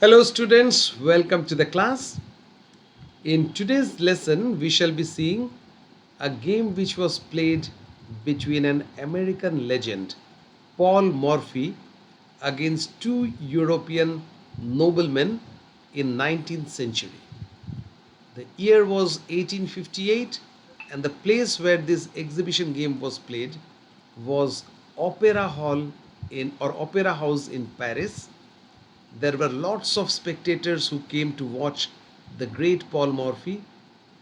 Hello students, welcome to the class. In today's lesson, we shall be seeing a game which was played between an American legend, Paul Morphy, against two European noblemen in 19th century. The year was 1858 and the place where this exhibition game was played was Opera Hall in or Opera House in Paris. There were lots of spectators who came to watch the great Paul Morphy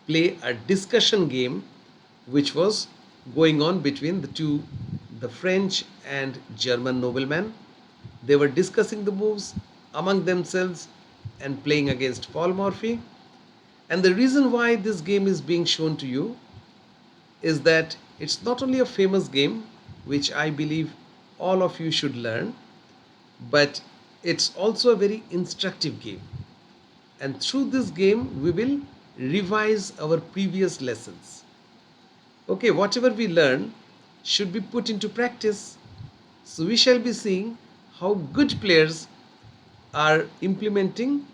play a discussion game which was going on between the French and German noblemen. They were discussing the moves among themselves and playing against Paul Morphy. And the reason why this game is being shown to you is that it's not only a famous game, which I believe all of you should learn, but it's also a very instructive game. And through this game, we will revise our previous lessons. Okay, whatever we learn should be put into practice. So we shall be seeing how good players are implementing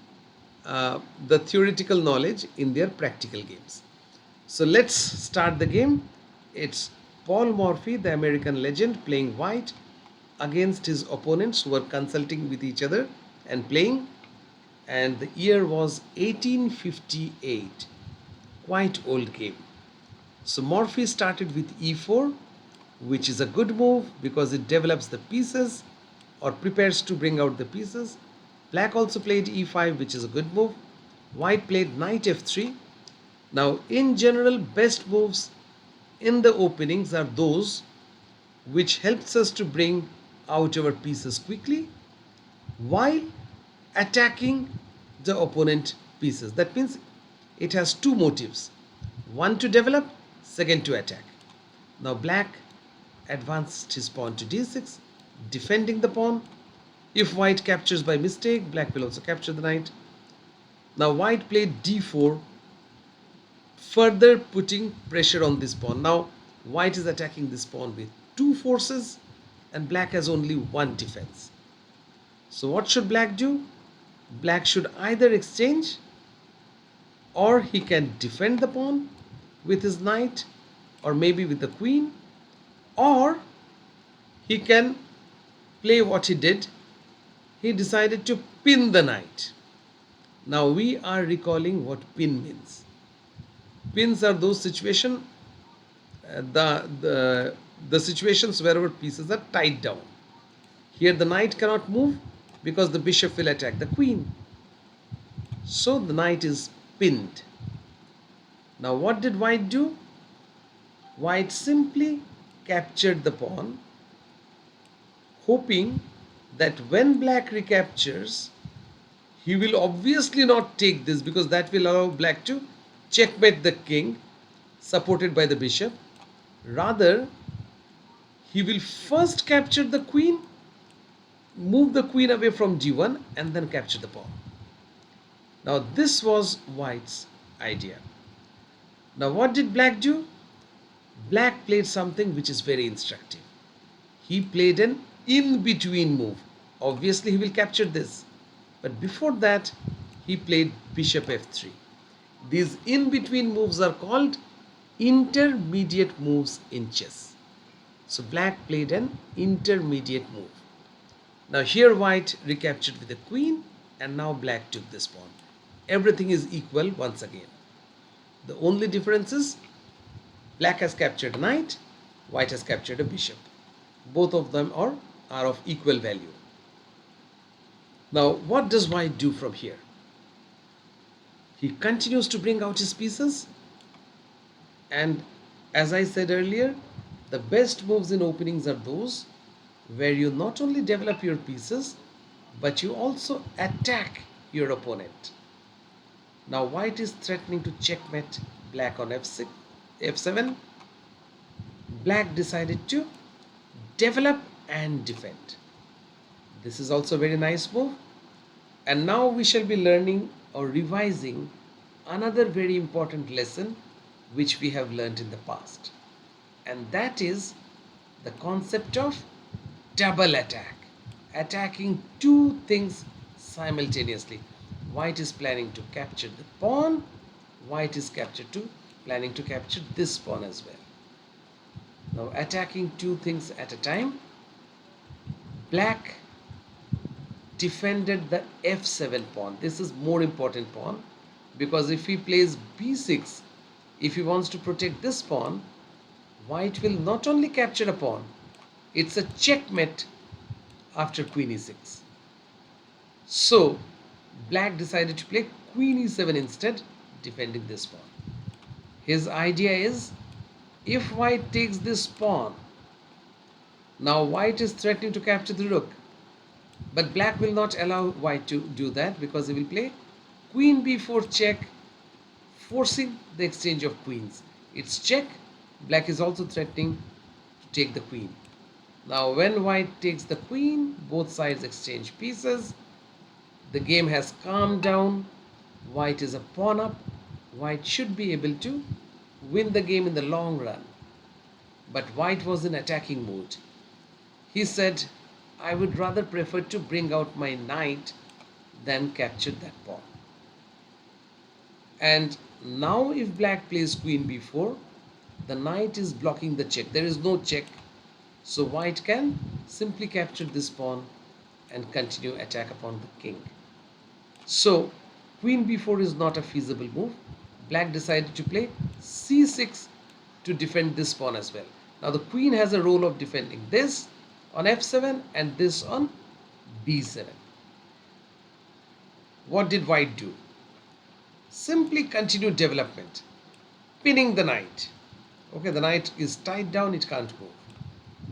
the theoretical knowledge in their practical games. So let's start the game. It's Paul Morphy, the American legend, playing white against his opponents who were consulting with each other and playing. And the year was 1858. Quite old game. So Morphy started with e4, which is a good move because it develops the pieces or prepares to bring out the pieces. Black also played e5, which is a good move. White played knight f3. Now, in general, best moves in the openings are those which helps us to bring out our pieces quickly while attacking the opponent pieces. That means it has two motives. One to develop, second to attack. Now black advanced his pawn to d6, defending the pawn. If white captures by mistake, black will also capture the knight. Now white played d4, further putting pressure on this pawn. Now white is attacking this pawn with two forces and black has only one defense. So what should black do? Black should either exchange or he can defend the pawn with his knight or maybe with the queen, or he can play what he did. He decided to pin the knight. Now we are recalling what pin means. Pins are those situations, the situations wherever pieces are tied down. Here the knight cannot move because the bishop will attack the queen. So the knight is pinned. Now what did white do? White simply captured the pawn, hoping that when black recaptures, he will obviously not take this because that will allow black to checkmate the king supported by the bishop. Rather, he will first capture the queen, move the queen away from d1 and then capture the pawn. Now this was white's idea. Now what did black do? Black played something which is very instructive. He played an in-between move. Obviously he will capture this. But before that, he played bishop f3. These in-between moves are called intermediate moves in chess. So black played an intermediate move. Now here white recaptured with the queen and now black took this pawn. Everything is equal once again. The only difference is black has captured a knight, white has captured a bishop. Both of them are of equal value. Now what does white do from here? He continues to bring out his pieces, and as I said earlier, the best moves in openings are those where you not only develop your pieces but you also attack your opponent. Now white is threatening to checkmate black on f6, f7. Black decided to develop and defend. This is also a very nice move. And now we shall be learning or revising another very important lesson which we have learned in the past. And that is the concept of double attack. Attacking two things simultaneously. White is planning to capture the pawn. White is planning to capture this pawn as well. Now attacking two things at a time. Black defended the f7 pawn. This is more important pawn, because if he plays b6, if he wants to protect this pawn, white will not only capture a pawn, it's a checkmate after queen e6. So black decided to play queen e7 instead, defending this pawn. His idea is, if white takes this pawn, now white is threatening to capture the rook, but black will not allow white to do that, because he will play queen b4 check, forcing the exchange of queens. It's check. Black is also threatening to take the queen. Now when white takes the queen, both sides exchange pieces. The game has calmed down. White is a pawn up. White should be able to win the game in the long run. But white was in attacking mood. He said, I would rather prefer to bring out my knight than capture that pawn. And now if black plays queen b4, the knight is blocking the check. There is no check. So white can simply capture this pawn and continue attack upon the king. So queen b4 is not a feasible move. Black decided to play c6 to defend this pawn as well. Now the queen has a role of defending this on f7 and this on b7. What did white do? Simply continue development, pinning the knight. Okay, the knight is tied down, it can't move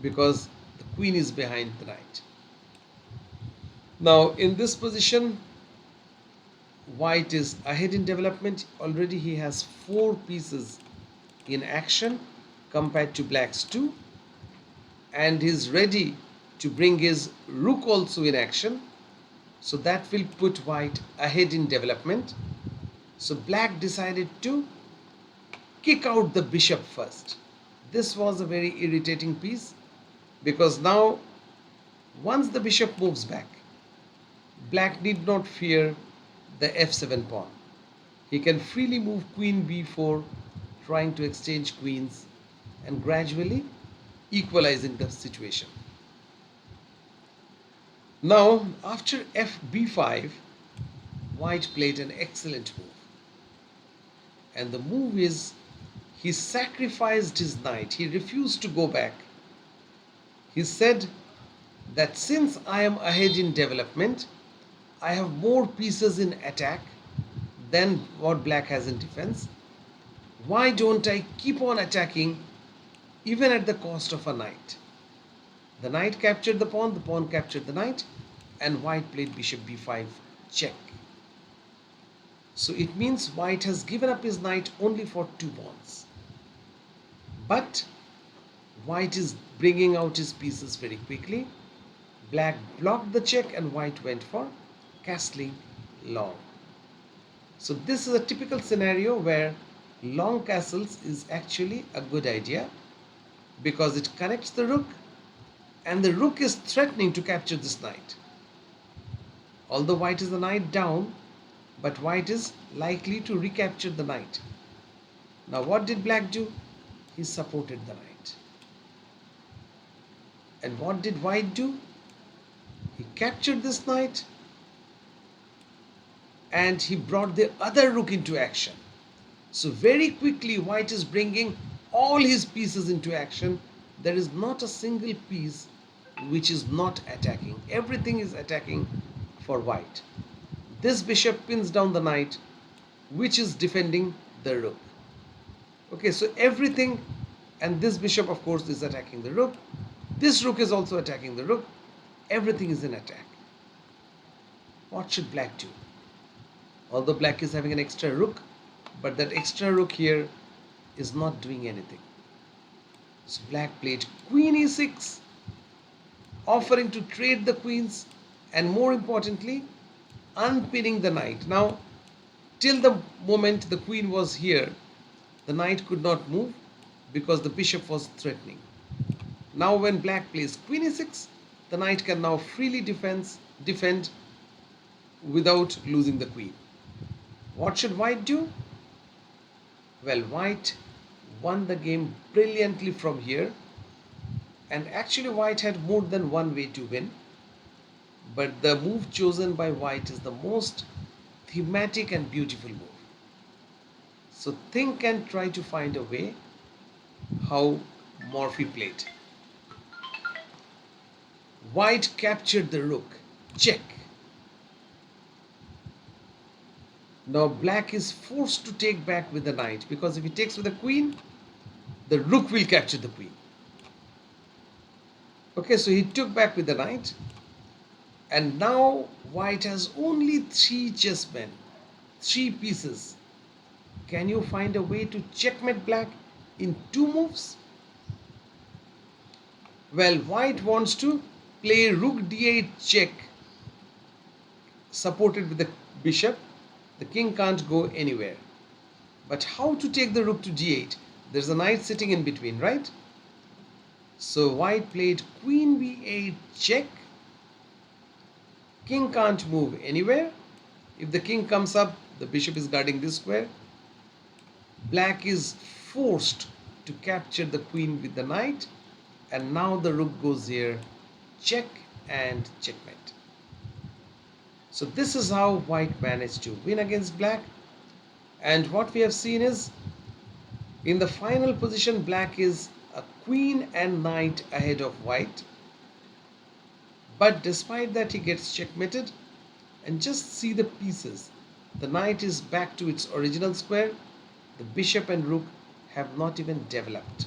because the queen is behind the knight. Now in this position, white is ahead in development. Already he has 4 pieces in action compared to black's 2, and he's ready to bring his rook also in action. So that will put white ahead in development. So black decided to kick out the bishop first. This was a very irritating piece, because now once the bishop moves back, black need not fear the f7 pawn. He can freely move queen b4, trying to exchange queens and gradually equalizing the situation. Now after fb5, white played an excellent move, and the move is, he sacrificed his knight. He refused to go back. He said that since I am ahead in development, I have more pieces in attack than what black has in defense. Why don't I keep on attacking even at the cost of a knight? The knight captured the pawn captured the knight, and white played bishop b5 check. So it means white has given up his knight only for 2 pawns. But white is bringing out his pieces very quickly. Black blocked the check and white went for castling long. So this is a typical scenario where long castles is actually a good idea, because it connects the rook and the rook is threatening to capture this knight. Although white is the knight down, but white is likely to recapture the knight. Now what did black do? He supported the knight. And what did white do? He captured this knight and he brought the other rook into action. So very quickly white is bringing all his pieces into action. There is not a single piece which is not attacking. Everything is attacking for white. This bishop pins down the knight, which is defending the rook. Okay, so everything, and this bishop of course is attacking the rook. This rook is also attacking the rook. Everything is in attack. What should black do? Although black is having an extra rook, but that extra rook here is not doing anything. So black played queen e6, offering to trade the queens and more importantly unpinning the knight. Now till the moment the queen was here, the knight could not move because the bishop was threatening. Now when black plays queen e6, the knight can now freely defend without losing the queen. What should white do? Well, white won the game brilliantly from here, and actually white had more than one way to win, but the move chosen by white is the most thematic and beautiful move. So think and try to find a way how Morphy played. White captured the rook. Check. Now black is forced to take back with the knight, because if he takes with the queen, the rook will capture the queen. Okay, so he took back with the knight, and now white has only 3 chessmen, 3 pieces. Can you find a way to checkmate black in 2 moves? Well, white wants to play rook d8 check, supported with the bishop. The king can't go anywhere. But how to take the rook to d8? There's a knight sitting in between, right? So white played queen b8 check. King can't move anywhere. If the king comes up, the bishop is guarding this square. Black is forced to capture the queen with the knight, and now the rook goes here, check and checkmate. So this is how white managed to win against black. And what we have seen is, in the final position, black is a queen and knight ahead of white. But despite that, he gets checkmated. And just see the pieces. The knight is back to its original square. The bishop and rook have not even developed.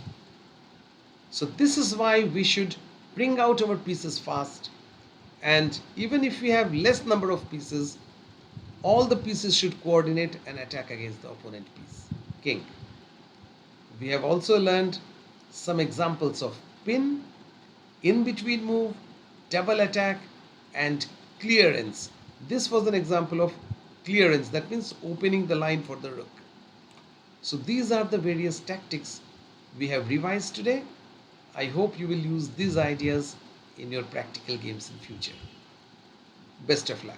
So this is why we should bring out our pieces fast. And even if we have less number of pieces, all the pieces should coordinate and attack against the opponent piece, king. We have also learned some examples of pin, in between move, double attack, and clearance. This was an example of clearance, that means opening the line for the rook. So these are the various tactics we have revised today. I hope you will use these ideas in your practical games in future. Best of luck.